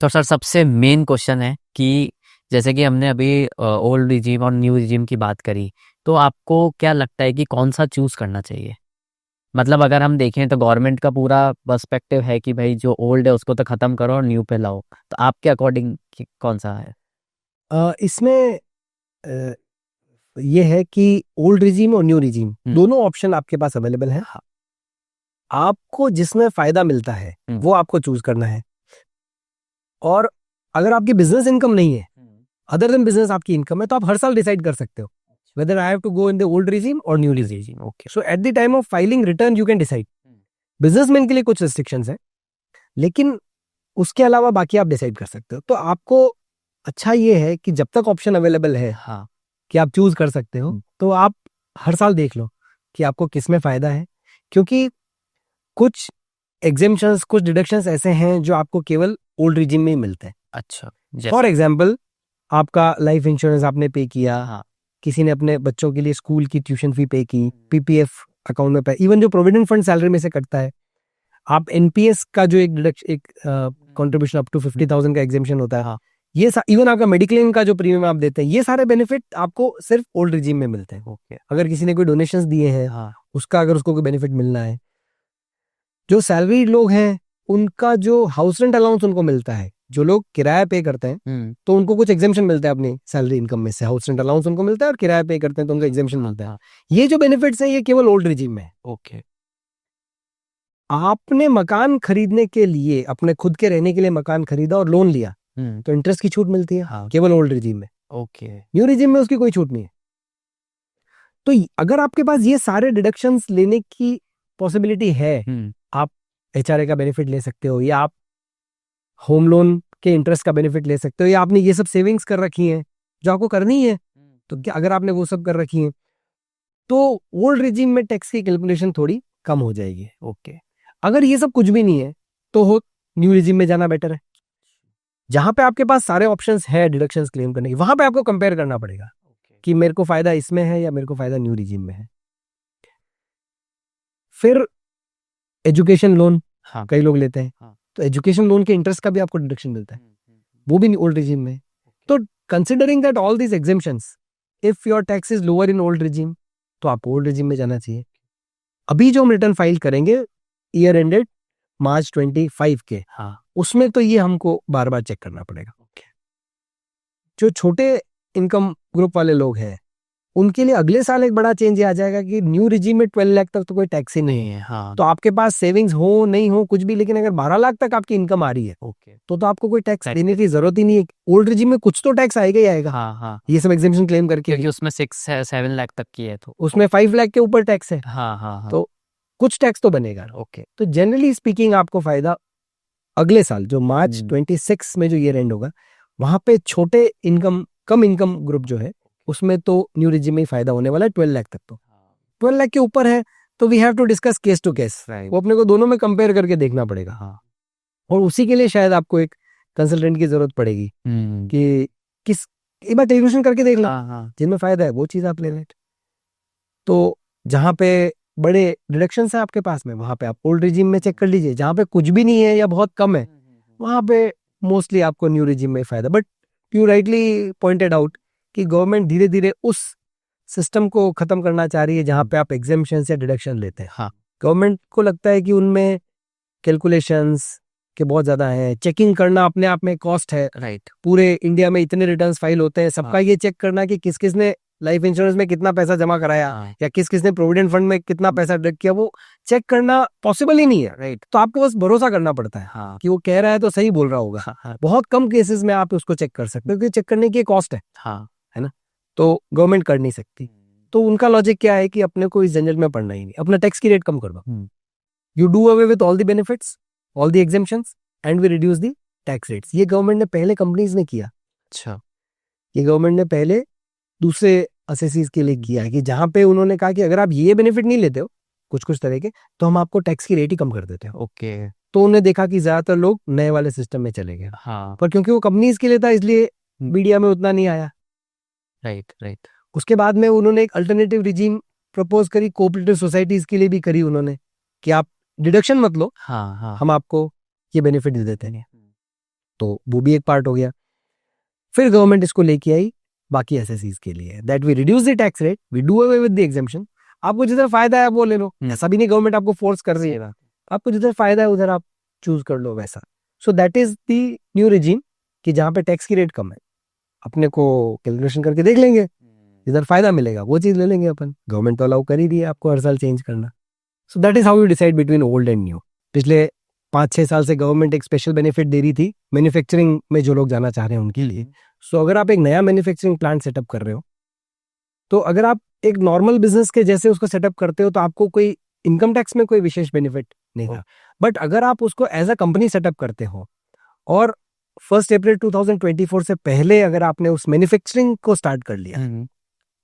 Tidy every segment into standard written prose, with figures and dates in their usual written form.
तो सर सबसे main question है कि जैसे कि हमने अभी ओल्ड रिजीम और न्यू रिजीम की बात करी, तो आपको क्या लगता है कि कौन सा चूज करना चाहिए? मतलब अगर हम देखें तो गवर्नमेंट का पूरा पर्सपेक्टिव है कि भाई जो ओल्ड है उसको तो खत्म करो और न्यू पे लाओ, तो आपके अकॉर्डिंग कौन सा है? इसमें अ, ये है कि ओल्ड रिजीम और न्यू रिजीम दोनों ऑप्शन आपके पास अवेलेबल है। हाँ। आपको जिसमें फायदा मिलता है वो आपको चूज करना है। और अगर आपकी बिजनेस इनकम नहीं है, अदर देन बिजनेस आपकी इनकम है, तो आप हर साल डिसाइड कर सकते हो whether I have to go in the old regime or new regime. Okay. So at the time of filing return you can decide. Businessman के लिए कुछ रिस्ट्रिक्शंस है, लेकिन उसके अलावा बाकी आप डिसाइड कर सकते हो। तो आपको अच्छा ये है कि जब तक ऑप्शन अवेलेबल है हाँ। कि आप चूज कर सकते हो, तो आप हर साल देख लो कि आपको किस में फायदा है, क्योंकि कुछ एग्जेम्पशंस, कुछ डिडक्शंस ऐसे हैं जो आपको केवल ओल्ड रिजीम में ही मिलते हैं। अच्छा। फॉर एग्जाम्पल, आपका लाइफ इंश्योरेंस आपने पे किया, हाँ। किसी ने अपने बच्चों के लिए स्कूल की ट्यूशन फी पे की, पीपीएफ अकाउंट में पे, इवन जो प्रोविडेंट फंड सैलरी में से कटता है, आप एनपीएस का जो एक कंट्रीब्यूशन अप टू 50,000 का एग्जेम्पशन होता है, हाँ। ये इवन आपका मेडिक्लेम का जो प्रीमियम आप देते हैं, ये सारे बेनिफिट आपको सिर्फ ओल्ड रिजीम में मिलते हैं। ओके। अगर किसी ने कोई डोनेशंस दिए हैं, हाँ। उसका अगर उसको कोई बेनिफिट मिलना है, जो सैलरी लोग हैं उनका जो हाउस रेंट अलाउंस उनको मिलता है, जो लोग किराया पे करते हैं तो उनको कुछ एग्जेम्पशन मिलता है अपनी सैलरी इनकम में से, हाउस रेंट अलाउंस उनको मिलता है और किराया पे करते हैं तो उनको एग्जेम्पशन मिलता है। ये जो बेनिफिट्स है ये केवल ओल्ड रिजीम में है। ओके। आपने मकान खरीदने के लिए, अपने खुद के रहने के लिए मकान खरीदा और लोन लिया, तो इंटरेस्ट की छूट मिलती है। हाँ। केवल ओल्ड रिजीम में। ओके। न्यू रिजीम में उसकी कोई छूट नहीं है। तो अगर आपके पास ये सारे डिडक्शंस लेने की पॉसिबिलिटी है, आप एचआरए का बेनिफिट ले सकते हो, या आप होम लोन के इंटरेस्ट का बेनिफिट ले सकते हो, या आपने ये सब सेविंग्स कर रखी हैं जो आपको करनी है, तो क्या अगर आपने वो सब कर रखी है तो ओल्ड रिजीम में टैक्स की कैलकुलेशन थोड़ी कम हो जाएगी। ओके। अगर ये सब कुछ भी नहीं है तो हो न्यू रिजीम में जाना बेटर है, जहां पे आपके पास सारे ऑप्शंस है डिडक्शंस क्लेम करने की। वहां पे आपको कंपेयर करना पड़ेगा कि मेरे को फायदा इसमें है या मेरे को फायदा न्यू रिजीम में है। फिर एजुकेशन लोन कई लोग लेते हैं, तो एजुकेशन लोन के इंटरेस्ट का भी आपको डिडक्शन मिलता है, वो भी ओल्ड रिजीम में। तो considering that all these exemptions, if your tax is lower in old regime, तो आपको ओल्ड रिजीम में जाना चाहिए। अभी जो हम रिटर्न फाइल करेंगे ईयर एंडेड मार्च 25 के, उसमें तो ये हमको बार बार चेक करना पड़ेगा। जो छोटे इनकम ग्रुप वाले लोग हैं उनके लिए अगले साल एक बड़ा चेंज आ जाएगा कि न्यू रिजीम में 12 लाख तक तो कोई टैक्स ही नहीं है। हाँ। तो आपके पास सेविंग्स हो नहीं हो कुछ भी, लेकिन अगर 12 लाख तक आपकी इनकम आ रही है, तो आपको कोई टैक्स देने की जरूरत ही नहीं है। ओल्ड रिजीम में कुछ तो टैक्स आएगा ही आएगा। हाँ। ये सब एग्जेम्पशन क्लेम करके, क्योंकि उसमें 6-7 लाख तक की है, तो उसमें 5 लाख के ऊपर टैक्स है। हाँ। तो कुछ टैक्स तो बनेगा। ओके। तो जनरली स्पीकिंग आपको फायदा अगले साल जो मार्च 26 में जो ईयर एंड होगा, वहां पे छोटे इनकम, कम इनकम ग्रुप जो है उसमें तो न्यू रिजीम में ही फायदा होने वाला है 12 लाख तक। तो 12 लाख के ऊपर है तो we have to discuss case to case, वो अपने को दोनों में कंपेयर करके देखना पड़ेगा। और उसी के लिए शायद आपको एक कंसल्टेंट की जरूरत पड़ेगी कि किस, एक बार टेलीविजन करके देख लो, जिनमें फायदा है वो चीज आप ले लें। तो जहां पे बड़े डिडक्शन है आपके पास में, वहां पे आप ओल्ड रिजीम में चेक कर लीजिए। जहां पे कुछ भी नहीं है या बहुत कम है, वहां पे मोस्टली आपको न्यू रिजीम में फायदा। But you rightly pointed out कि गवर्नमेंट धीरे धीरे उस सिस्टम को खत्म करना चाह रही है जहां पे आप एग्जेम्पशन या डिडक्शन लेते हैं। हाँ। गवर्नमेंट को लगता है कि उनमें कैलकुलेशंस के बहुत ज्यादा है, चेकिंग करना अपने आप में कॉस्ट है। राइट। पूरे इंडिया में इतने रिटर्न्स फाइल होते हैं, सबका ये चेक करना कि किस किस ने लाइफ इंश्योरेंस में कितना पैसा जमा कराया, या किस किस ने प्रोविडेंट फंड में कितना पैसा डिडक्ट किया, वो चेक करना पॉसिबल ही नहीं है। राइट। तो आपको बस भरोसा करना पड़ता है कि वो कह रहा है तो सही बोल रहा होगा। बहुत कम केसेस में आप उसको चेक कर सकते हो, क्योंकि चेक करने की कॉस्ट है ना, तो गवर्नमेंट कर नहीं सकती। तो उनका लॉजिक क्या है कि अपने को इस झंझट में पड़ना ही नहीं, अपना टैक्स की रेट कम कर दो। You do away with all the benefits, all the exemptions, and we reduce the tax rates. ये गवर्नमेंट ने पहले कंपनीज ने किया। अच्छा। ये गवर्नमेंट ने पहले दूसरे असेसीज के लिए किया है कि जहां पे उन्होंने कहा कि अगर आप ये बेनिफिट नहीं लेते हो कुछ कुछ तरह के, तो हम आपको टैक्स की रेट ही कम कर देते हैं। ओके। तो उन्होंने देखा कि ज्यादातर लोग नए वाले सिस्टम में चले गए। पर क्योंकि वो कंपनीज के लिए था इसलिए मीडिया में उतना नहीं आया। राइट। उसके बाद में उन्होंने एक अल्टरनेटिव रिजीम प्रपोज करी, कोऑपरेटिव सोसाइटीज के लिए भी करी उन्होंने, कि आप डिडक्शन मत लो, हम आपको ये बेनिफिट दे देते हैं। तो वो भी एक पार्ट हो गया। फिर गवर्नमेंट इसको लेके आई बाकी एसएससीज के लिए, that we reduce the tax rate, we do away with the exemption. आपको जिधर फायदा है वो ले लो, ऐसा भी नहीं गवर्नमेंट आपको फोर्स कर रही है, आपको जिधर फायदा है उधर आप चूज कर लो वैसा। So that is the new regime कि जहाँ पे टैक्स की रेट कम है, अपने को कैलकुलेशन करके देख लेंगे, जिधर फायदा मिलेगा वो चीज ले लेंगे अपन। गवर्नमेंट तो अलाउ कर ही रही है आपको हर साल चेंज करना। So that is how you decide between old and new. पिछले 5-6 साल से गवर्नमेंट एक स्पेशल बेनिफिट दे रही थी मैन्युफैक्चरिंग में, जो लोग जाना चाह रहे हैं उनके लिए। सो अगर आप एक नया मैन्युफैक्चरिंग प्लांट सेटअप कर रहे हो, तो अगर आप एक नॉर्मल बिजनेस के जैसे उसको सेटअप करते हो तो आपको कोई इनकम टैक्स में कोई विशेष बेनिफिट नहीं था। बट अगर आप उसको एज अ कंपनी सेटअप करते हो और 1 अप्रैल 2024 से पहले अगर आपने उस मैन्युफैक्चरिंग को स्टार्ट कर लिया,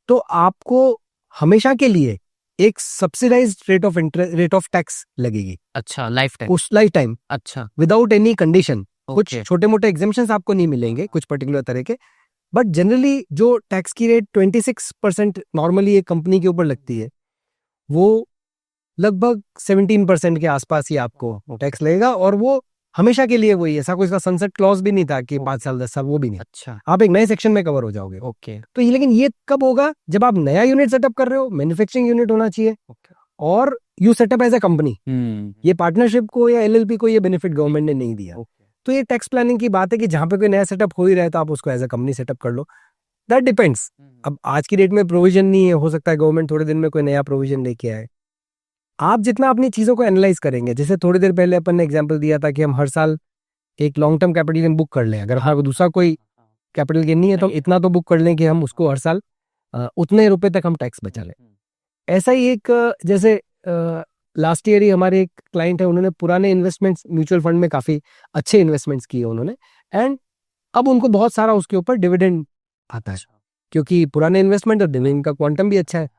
तो आपको हमेशा के लिए एक सब्सिडाइज्ड रेट ऑफ टैक्स लगेगी। अच्छा, लाइफ टाइम? उस लाइफ टाइम, अच्छा, विदाउट एनी कंडीशन। कुछ ओके। छोटे मोटे एग्जेम्पशंस आपको नहीं मिलेंगे कुछ पर्टिकुलर तरह के, बट जनरली जो टैक्स की रेट 26% नॉर्मली एक कंपनी के ऊपर लगती है, वो लगभग 17% के आसपास ही आपको टैक्स लगेगा। और वो हमेशा के लिए वही, ऐसा कोई इसका सनसेट क्लॉज भी नहीं था कि 5 साल 10 साल, वो भी नहीं। अच्छा, आप एक नए सेक्शन में कवर हो जाओगे। ओके। तो ये, लेकिन ये कब होगा? जब आप नया यूनिट सेटअप कर रहे हो, मैन्युफैक्चरिंग यूनिट होना चाहिए, और you set up as a company. ये पार्टनरशिप को या एलएलपी को ये बेनिफिट गवर्नमेंट ने नहीं दिया। तो ये टैक्स प्लानिंग की बात है कि जहां पे कोई नया सेटअप हो ही रहा है तो आप उसको एज ए कंपनी सेटअप कर लो। That depends. अब आज की डेट में प्रोविजन नहीं है, हो सकता है गवर्नमेंट थोड़े दिन में कोई नया प्रोविजन लेके आए। आप जितना अपनी चीजों को एनालाइज करेंगे, जैसे थोड़ी देर पहले अपन ने एग्जांपल दिया था कि हम हर साल एक long term capital gain book कर लें। अगर हमारा दूसरा कोई कैपिटल गेन नहीं है तो हम इतना तो बुक कर लें कि हम उसको हर साल उतने रुपए तक हम टैक्स बचा लें। ऐसा ही एक जैसे लास्ट ईयर ही हमारे एक क्लाइंट है, उन्होंने पुराने इन्वेस्टमेंट्स म्यूचुअल फंड में काफी अच्छे इन्वेस्टमेंट्स किए उन्होंने, एंड अब उनको बहुत सारा उसके ऊपर डिविडेंड आता है, क्योंकि पुराने इन्वेस्टमेंट और डिविडेंड का क्वांटम भी अच्छा है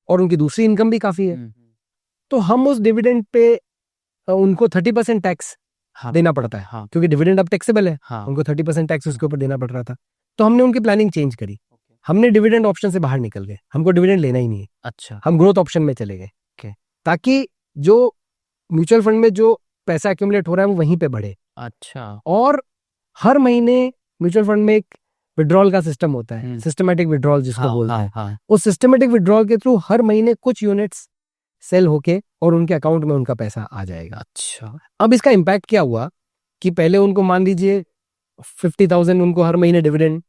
और उनकी दूसरी इनकम भी काफी है। तो हम उस डिविडेंड पे उनको 30% टैक्स देना पड़ता है, क्योंकि डिविडेंड अब टैक्सेबल है। उनको 30% टैक्स उसके ऊपर देना पड़ रहा था। तो हमने उनकी प्लानिंग चेंज करी, हमने डिविडेंड ऑप्शन से बाहर निकल गए, हमको डिविडेंड लेना ही नहीं है। अच्छा, हम ग्रोथ ऑप्शन में चले गए, ताकि जो म्यूचुअल फंड में जो पैसा एक्यूमुलेट हो रहा है वो वहीं पे बढ़े। अच्छा, और हर महीने म्यूचुअल फंड में एक विड्रॉल का सिस्टम होता है, सिस्टमेटिक विड्रॉल जिसको बोलते हैं। उस सिस्टमेटिक विड्रॉल के थ्रू हर महीने कुछ यूनिट्स सेल होके और उनके अकाउंट में उनका पैसा आ जाएगा। अच्छा, अब इसका इम्पैक्ट क्या हुआ कि पहले उनको मान लीजिए 50,000 उनको हर महीने डिविडेंड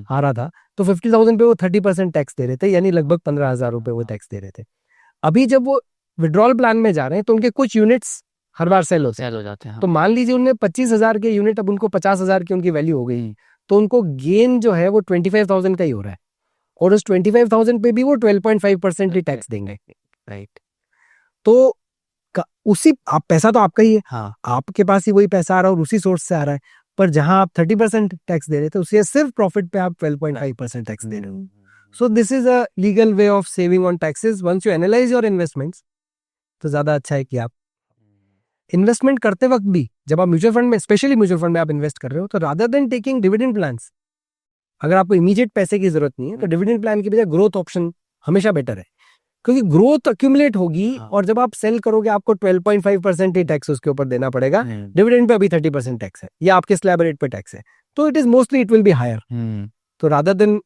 आ रहा था, तो 50,000 पे वो 30% टैक्स दे रहे थे, यानी लगभग 15,000 रुपए वो टैक्स दे रहे थे। अभी जब वो विड्रॉल प्लान में जा रहे हैं तो उनके कुछ यूनिट्स हर बार सेल हो जाते हैं। तो मान लीजिए उनने 25,000 के यूनिट, अब उनको 50,000 की उनकी वैल्यू हो गई, तो उनको गेन जो है वो 25,000 का ही हो रहा है, और उस 25,000 पे भी वो 12.5% ही टैक्स देंगे। राइट, तो उसी आप पैसा तो आपका ही है, आपके पास ही वही पैसा आ रहा है और उसी सोर्स से आ रहा है, पर जहां आप 30% टैक्स दे रहे थे उसे सिर्फ प्रॉफिट पे आप 12.5% टैक्स दे रहे हो। So this is a legal way of saving on taxes once you analyse your investments. तो ज्यादा अच्छा है कि आप इन्वेस्टमेंट करते वक्त भी, जब आप म्यूचुअल फंड में, स्पेशली म्यूचुअल फंड में आप इन्वेस्ट कर रहे हो, तो rather then taking dividend plans, अगर आपको इमीडिएट पैसे की जरूरत नहीं है तो डिविडेंड प्लान की बजाय ग्रोथ ऑप्शन हमेशा बेटर है, क्योंकि ग्रोथ अक्यूमुलेट होगी और जब आप सेल करोगे आपको 12.5% ही टैक्स उसके ऊपर देना पड़ेगा। डिविडेंड पे अभी 30% टैक्स है, या आपके स्लैब रेट पे टैक्स है, तो it is mostly it will be higher. तो rather than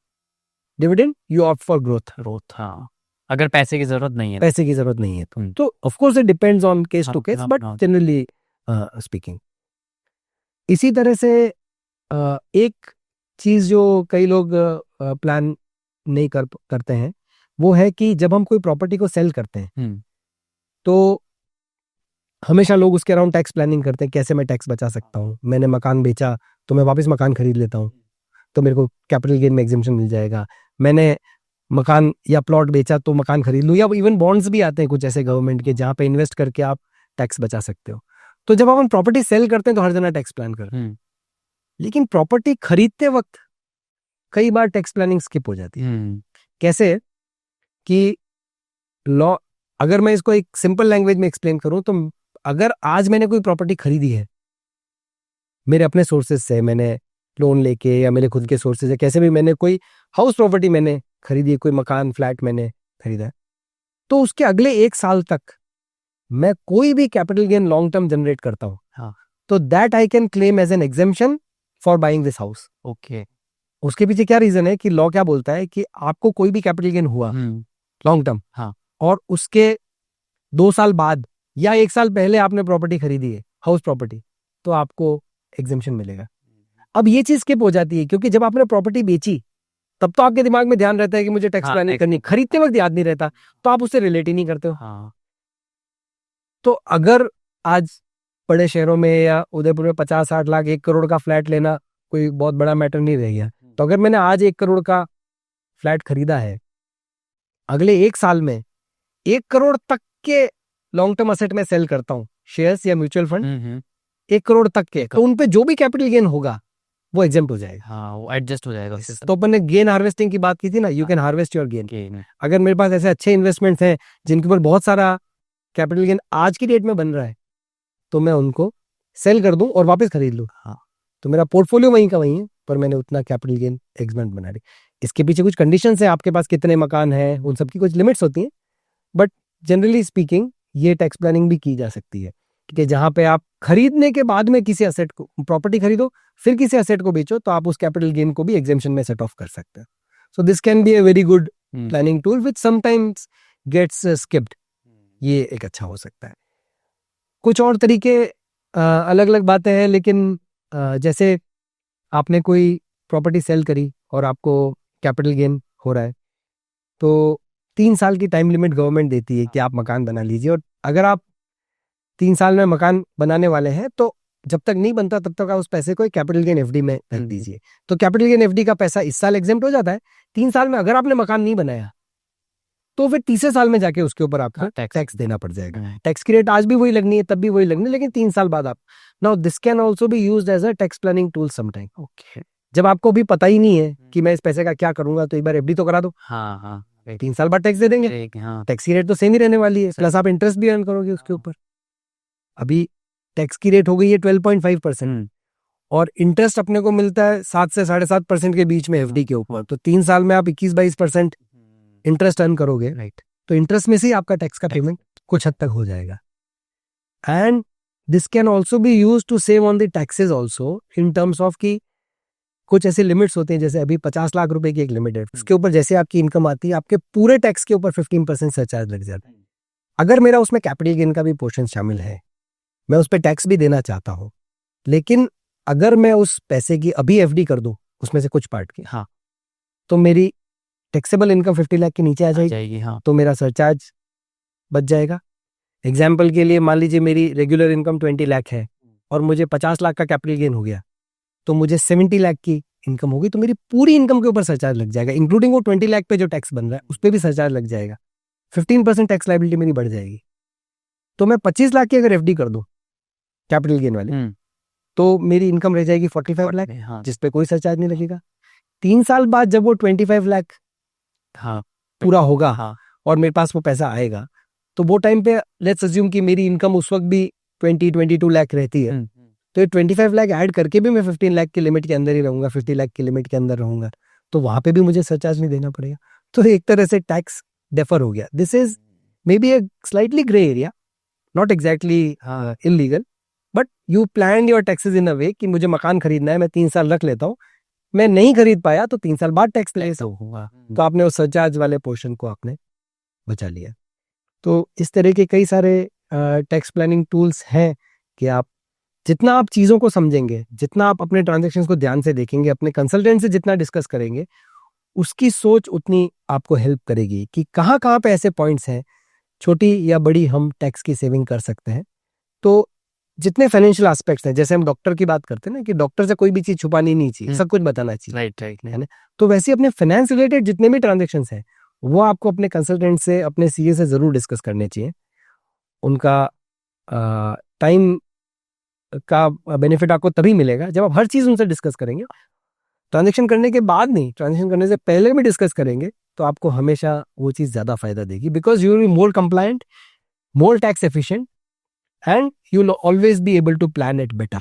dividend you opt for growth. हाँ, अगर पैसे की जरूरत नहीं है तो of course it depends on case to case, but generally speaking. इसी तरह से एक चीज जो कई लोग प्लान नहीं करते हैं वो है कि जब हम कोई प्रॉपर्टी को सेल करते हैं तो हमेशा लोग उसके अराउंड टैक्स प्लानिंग करते हैं, कैसे मैं टैक्स बचा सकता हूँ। मैंने मकान बेचा तो मैं वापस मकान खरीद लेता हूँ तो मेरे को कैपिटल गेन में एग्जेम्पशन मिल जाएगा। मैंने मकान या प्लॉट बेचा तो मकान खरीद लूँ, या इवन बॉन्ड्स भी आते हैं कुछ ऐसे गवर्नमेंट के जहाँ पे इन्वेस्ट करके आप टैक्स बचा सकते हो। तो जब हम प्रॉपर्टी सेल करते हैं तो हर जना टैक्स प्लान करते हैं, लेकिन प्रॉपर्टी खरीदते वक्त कई बार टैक्स प्लानिंग स्किप हो जाती है। कैसे कि लॉ, अगर मैं इसको एक सिंपल लैंग्वेज में एक्सप्लेन करूं तो अगर आज मैंने कोई प्रॉपर्टी खरीदी है मेरे अपने सोर्सेज से, मैंने लोन लेके या मेरे खुद के सोर्सेज से, कैसे भी मैंने कोई हाउस प्रॉपर्टी मैंने खरीदी है, कोई मकान फ्लैट मैंने खरीदा है, तो उसके अगले 1 साल तक मैं कोई भी capital gain long term generate करता हूँ तो that I can claim as an exemption for buying this house. Okay. उसके पीछे क्या रीजन है कि लॉ क्या बोलता है कि आपको कोई भी कैपिटल गेन हुआ लॉन्ग टर्म, हाँ। और उसके 2 साल बाद या 1 साल पहले आपने प्रॉपर्टी खरीदी है, हाउस प्रॉपर्टी, तो आपको एग्जेम्पशन मिलेगा। अब ये चीज स्किप हो जाती है, क्योंकि जब आपने प्रॉपर्टी बेची तब तो आपके दिमाग में ध्यान रहता है कि मुझे टैक्स हाँ, प्लानिंग करनी, खरीदते वक्त याद नहीं रहता, तो आप उससे रिलेट ही नहीं करते हो। हाँ। तो अगर आज बड़े शहरों में या उदयपुर में 50-60 लाख 1 करोड़ का फ्लैट लेना कोई बहुत बड़ा मैटर नहीं रह गया, तो अगर मैंने आज 1 करोड़ का फ्लैट खरीदा है, अगले 1 साल में 1 करोड़ तक के लॉन्ग टर्म असेट में सेल करता हूँ, शेयर्स या म्यूचुअल फंड 1 करोड़ तक के, तो उनपे जो भी कैपिटल गेन होगा वो एग्जेम्प्ट हो जाएगा। हाँ, वो एडजस्ट हो जाएगा उससे। तो अपन ने गेन हार्वेस्टिंग की बात की थी ना, you can harvest your gain. Gain. अगर मेरे पास ऐसे अच्छे इन्वेस्टमेंट्स हैं जिनके ऊपर बहुत सारा कैपिटल गेन आज की डेट में बन रहा है, तो मैं उनको सेल कर दूं और वापस खरीद लूं। हाँ। तो मेरा पोर्टफोलियो वहीं का वहीं है, पर मैंने उतना कैपिटल गेन एग्जमेंट बना ली। इसके पीछे कुछ कंडीशंस है, आपके पास कितने मकान हैं, उन सबकी कुछ लिमिट्स होती हैं, बट जनरली स्पीकिंग ये टैक्स प्लानिंग भी की जा सकती है कि जहां पे आप खरीदने के बाद में किसी असेट को, प्रॉपर्टी खरीदो फिर किसी असेट को बेचो, तो आप उस कैपिटल गेन को भी एग्जेम्पशन में सेट ऑफ कर सकते हैं। So this can be a very good planning tool which sometimes gets skipped. ये एक अच्छा हो सकता है। कुछ और तरीके अलग अलग बातें हैं, लेकिन जैसे आपने कोई प्रॉपर्टी सेल करी और आपको कैपिटल गेन हो रहा है, तो 3 साल की टाइम लिमिट गवर्नमेंट देती है कि आप मकान बना लीजिए, और अगर आप 3 साल में मकान बनाने वाले हैं तो जब तक नहीं बनता तब तक आप उस पैसे को कैपिटल गेन एफडी में रख दीजिए। तो कैपिटल गेन एफडी का पैसा इस साल एग्जेम्प्ट हो जाता है। 3 साल में अगर आपने मकान नहीं बनाया तो फिर तीसरे साल में जाके उसके ऊपर आपको टैक्स देना पड़ जाएगा। टैक्स की रेट आज भी वही लगनी है, तब भी वही लगनी है, लेकिन 3 साल बाद आप। Now this can also be used as a tax planning tool sometime. Okay. जब आपको भी पता ही नहीं है कि मैं इस पैसे का क्या करूंगा, तो एक बार एफडी तो करा दो। हाँ, हाँ। 3 साल बाद टैक्स दे देंगे, हाँ। टैक्स की रेट तो सेम ही रहने वाली है, प्लस आप इंटरेस्ट भी अर्न करोगे उसके ऊपर। अभी टैक्स की रेट हो गई है 12.5%, और इंटरेस्ट अपने को मिलता है 7 से 7.5% के बीच में एफडी के ऊपर। तो 3 साल में आप 21-22% इंटरेस्ट अर्न करोगे, राइट? तो इंटरेस्ट में से ही आपका टैक्स का पेमेंट कुछ हद तक हो जाएगा। And this can also be use to save on the taxes also, in terms of कि कुछ ऐसे लिमिट्स होते हैं, जैसे अभी 50 लाख रुपए की एक लिमिट है, उसके ऊपर जैसे आपकी इनकम आती है, आपके पूरे टैक्स के ऊपर 15% सरचार्ज लग जाता है। अगर मेरा उसमें कैपिटल गेन का भी पोर्शन शामिल है, मैं उस पर टैक्स भी देना चाहता हूँ, लेकिन अगर मैं उस पैसे की अभी एफडी कर दूं उसमें से कुछ पार्ट की, हाँ, तो मेरी टैक्सेबल इनकम 50 लाख के नीचे आ जाएगी। हाँ। तो मेरा सरचार्ज बच जाएगा। एग्जाम्पल के लिए मान लीजिए मेरी रेगुलर इनकम 20 लाख है और मुझे 50 लाख का कैपिटल गेन हो गया, तो मुझे 70 लाख की इनकम होगी, तो मेरी पूरी इनकम के ऊपर सरचार्ज लग जाएगा, इंक्लूडिंग वो 20 लाख पे जो टैक्स बन रहा है उस पर भी सरचार्ज लग जाएगा। 15% टैक्स लायबिलिटी मेरी बढ़ जाएगी। तो मैं 25 लाख की अगर एफडी कर दूं कैपिटल गेन वाले, तो मेरी इनकम रह जाएगी 45 लाख, जिसपे कोई सरचार्ज नहीं लगेगा। 3 साल बाद जब वो 25 लाख पूरा होगा और मेरे पास वो पैसा आएगा, तो वो टाइम पे लेट्स अज्यूम कि मेरी इनकम उस वक्त भी 20-22 लाख रहती है, तो ये 25 लाख ऐड करके भी मैं 15 लाख की लिमिट के अंदर ही रहूंगा, 50 लाख की लिमिट के अंदर रहूंगा, तो वहां पे भी मुझे सरचार्ज नहीं देना पड़ेगा। तो एक तरह से टैक्स डेफर हो गया। This is maybe a slightly grey area, not exactly illegal, but you plan your taxes in a way कि मुझे मकान खरीदना है, मैं 3 साल रख लेता हूँ, मैं नहीं खरीद पाया तो 3 साल बाद टैक्स ले सकूंगा, तो आपने उस सरचार्ज वाले पोर्शन को आपने बचा लिया। तो इस तरह के कई सारे टैक्स प्लानिंग टूल्स हैं कि आप जितना आप चीज़ों को समझेंगे, जितना आप अपने ट्रांजैक्शंस को ध्यान से देखेंगे, अपने कंसल्टेंट से जितना डिस्कस करेंगे, उसकी सोच उतनी आपको हेल्प करेगी कि कहाँ कहाँ पे ऐसे पॉइंट्स हैं छोटी या बड़ी हम टैक्स की सेविंग कर सकते हैं। तो जितने फाइनेंशियल एस्पेक्ट्स हैं, जैसे हम डॉक्टर की बात करते हैं ना कि डॉक्टर से कोई भी चीज़ छुपानी नहीं चाहिए, सब कुछ बताना चाहिए, राइट, है ना? तो वैसे अपने फाइनेंस रिलेटेड जितने भी ट्रांजैक्शंस हैं वो आपको अपने कंसल्टेंट से, अपने सीए से ज़रूर डिस्कस करने चाहिए। उनका टाइम का बेनिफिट आपको तभी मिलेगा जब आप हर चीज़ उनसे डिस्कस करेंगे। ट्रांजैक्शन करने के बाद नहीं, ट्रांजैक्शन करने से पहले भी डिस्कस करेंगे, तो आपको हमेशा वो चीज़ ज़्यादा फायदा देगी, because you will be more compliant, more tax efficient, and you will always be able to plan it better.